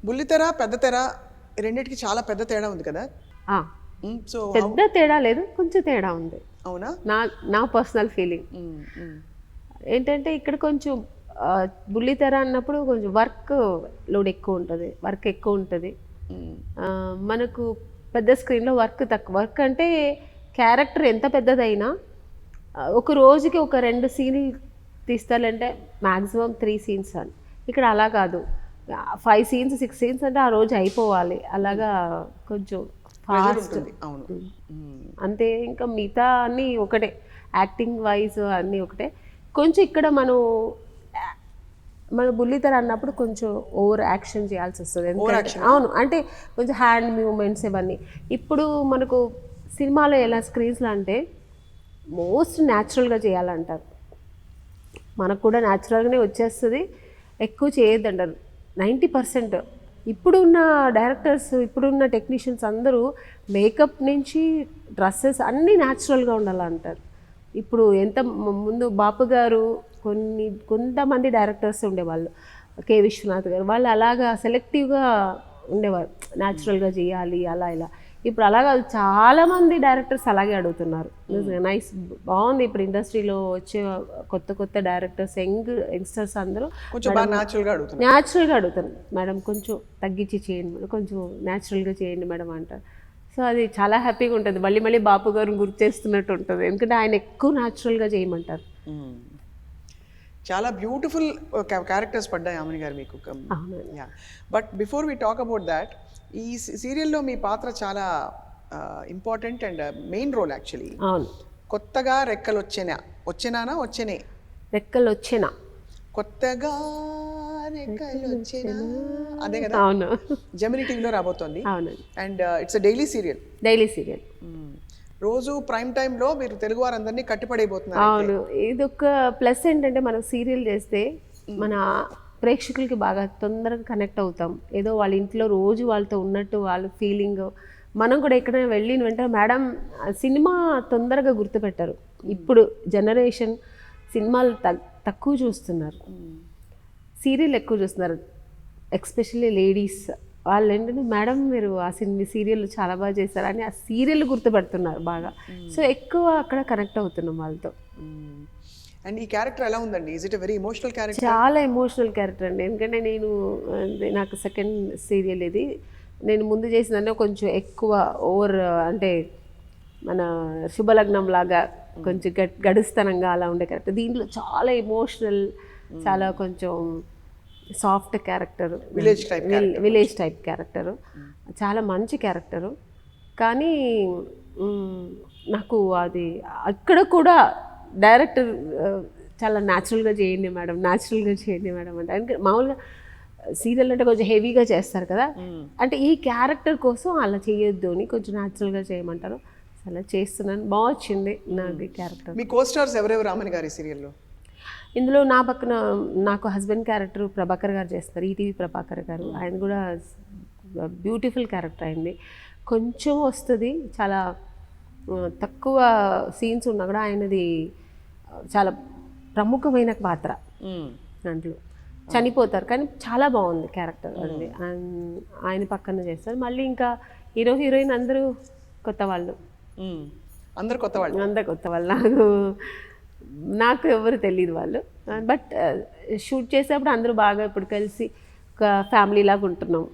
బుల్లితెర పెద్ద తెర రెండింటికి చాలా పెద్ద తేడా ఉంది కదా. ఆ, సో పెద్ద తేడా లేదు, కొంచెం తేడా ఉంది. అవునా? నా నా పర్సనల్ ఫీలింగ్ ఏంటంటే ఇక్కడ కొంచెం బుల్లితెర అన్నప్పుడు కొంచెం వర్క్ లోడ్ ఎక్కువ ఉంటుంది, వర్క్ ఎక్కువ ఉంటుంది. మనకు పెద్ద స్క్రీన్లో వర్క్ తక్కువ. వర్క్ అంటే క్యారెక్టర్ ఎంత పెద్దదైనా ఒక రోజుకి ఒక 2 సీన్లు తీస్తారంటే మ్యాక్సిమం 3 సీన్స్ అని. ఇక్కడ అలా కాదు, 5 సీన్స్ 6 సీన్స్ అంటే ఆ రోజు అయిపోవాలి. అలాగా కొంచెం ఫాస్ట్. అవును. అంతే. ఇంకా మిగతా అన్నీ ఒకటే, యాక్టింగ్ వైజ్ అన్నీ ఒకటే. కొంచెం ఇక్కడ మన బుల్లితెర అన్నప్పుడు కొంచెం ఓవర్ యాక్షన్ చేయాల్సి వస్తుంది. అవును, అంటే కొంచెం హ్యాండ్ మూమెంట్స్ ఇవన్నీ. ఇప్పుడు మనకు సినిమాలో ఎలా స్క్రీన్స్లో అంటే మోస్ట్ న్యాచురల్గా చేయాలంటారు. మనకు కూడా న్యాచురల్గానే వచ్చేస్తుంది, ఎక్కువ చేయొద్దంటారు 90%. ఇప్పుడున్న డైరెక్టర్స్, ఇప్పుడున్న టెక్నీషియన్స్ అందరూ మేకప్ నుంచి డ్రెస్సెస్ అన్నీ న్యాచురల్గా ఉండాలంటారు. ఇప్పుడు ఎంత ముందు బాపు గారు కొంతమంది డైరెక్టర్స్ ఉండేవాళ్ళు, కె విశ్వనాథ్ గారు, వాళ్ళు అలాగా సెలెక్టివ్గా ఉండేవారు, న్యాచురల్గా చేయాలి అలా ఇలా. ఇప్పుడు అలాగా చాలామంది డైరెక్టర్స్ అలాగే అడుగుతున్నారు. నైస్, బాగుంది. ఇప్పుడు ఇండస్ట్రీలో వచ్చే కొత్త డైరెక్టర్స్, యంగ్స్టర్స్ అందరూ న్యాచురల్గా అడుగుతారు. మేడం కొంచెం తగ్గించి చేయండి మేడం, కొంచెం న్యాచురల్గా చేయండి మేడం అంటారు. సో అది చాలా హ్యాపీగా ఉంటుంది. మళ్ళీ బాపు గారిని గుర్తు చేస్తున్నట్టు ఉంటుంది, ఎందుకంటే ఆయన ఎక్కువ న్యాచురల్గా చేయమంటారు. చాలా బ్యూటిఫుల్ క్యారెక్టర్స్ పడ్డాయి ఆమెని గారు మీకు. But before we talk about that, ఈ సీరియల్లో మీ పాత్ర చాలా important and main role actually. అవును. కొత్తగా రెక్కలు వచ్చేనే కొత్తగా రెక్కలు వచ్చేనా, అదే కదా? అవును. జెమినీ టీవీలో రాబోతోంది. అవును. And it's daily serial. రోజు ప్రైమ్ టైంలో మీరు తెలుగు వారందరినీ కట్టిపడైపోతున్నారు. అవును. ఇదొక ప్లస్ ఏంటంటే, మనం సీరియల్ చేస్తే మన ప్రేక్షకులకి బాగా తొందరగా కనెక్ట్ అవుతాం. ఏదో వాళ్ళ ఇంట్లో రోజు వాళ్ళతో ఉన్నట్టు వాళ్ళ ఫీలింగ్. మనం కూడా ఎక్కడైనా వెళ్ళిన వెంటనే మేడం సినిమా తొందరగా గుర్తుపెట్టారు. ఇప్పుడు జనరేషన్ సినిమాలు తక్కువ చూస్తున్నారు, సీరియల్ ఎక్కువ చూస్తున్నారు. ఎక్స్పెషల్లీ లేడీస్ వాళ్ళు ఏంటంటే, మేడం మీరు ఆ సీరియల్ చాలా బాగా చేశారు అని ఆ సీరియల్ గుర్తుపెడుతున్నారు బాగా. సో ఎక్కువ అక్కడ కనెక్ట్ అవుతున్నాం వాళ్ళతో. అండ్ ఈ క్యారెక్టర్ ఎలా ఉందండి? Is it a very emotional character? చాలా ఎమోషనల్ క్యారెక్టర్ అండి. ఎందుకంటే నాకు సెకండ్ సీరియల్ ఇది. నేను ముందు చేసిందంటే కొంచెం ఎక్కువ ఓవర్, అంటే మన శుభలగ్నం లాగా కొంచెం గడుస్తనంగా అలా ఉండే క్యారెక్టర్. దీంట్లో చాలా ఎమోషనల్, చాలా కొంచెం soft character, village type character. చాలా మంచి క్యారెక్టరు. కానీ నాకు అది అక్కడ కూడా డైరెక్టర్ చాలా న్యాచురల్గా చేయండి మేడం అంటే మామూలుగా సీరియల్ అంటే కొంచెం హెవీగా చేస్తారు కదా, అంటే ఈ క్యారెక్టర్ కోసం అలా చేయొద్దు అని కొంచెం న్యాచురల్గా చేయమంటారు. అలా చేస్తున్నాను, బాగా వచ్చింది నాకు క్యారెక్టర్. మీ కోస్టార్స్ ఎవరెవరు రామని గారి సీరియల్లో? ఇందులో నా పక్కన నాకు హస్బెండ్ క్యారెక్టర్ ప్రభాకర్ గారు చేస్తారు, ఈటీవీ ప్రభాకర్ గారు. ఆయన కూడా బ్యూటిఫుల్ క్యారెక్టర్ అయింది. కొంచెం వస్తుంది, చాలా తక్కువ సీన్స్ ఉన్నా కూడా ఆయనది చాలా ప్రముఖమైన పాత్ర. దాంట్లో చనిపోతారు కానీ చాలా బాగుంది క్యారెక్టర్ అది. ఆయన పక్కన చేస్తారు. మళ్ళీ ఇంకా హీరోయిన్ అందరూ కొత్త వాళ్ళు. నాకు ఎవరు తెలియదు వాళ్ళు. బట్ షూట్ చేసేప్పుడు అందరూ బాగా ఇప్పుడు కలిసి ఒక ఫ్యామిలీ లాగా ఉంటున్నాం.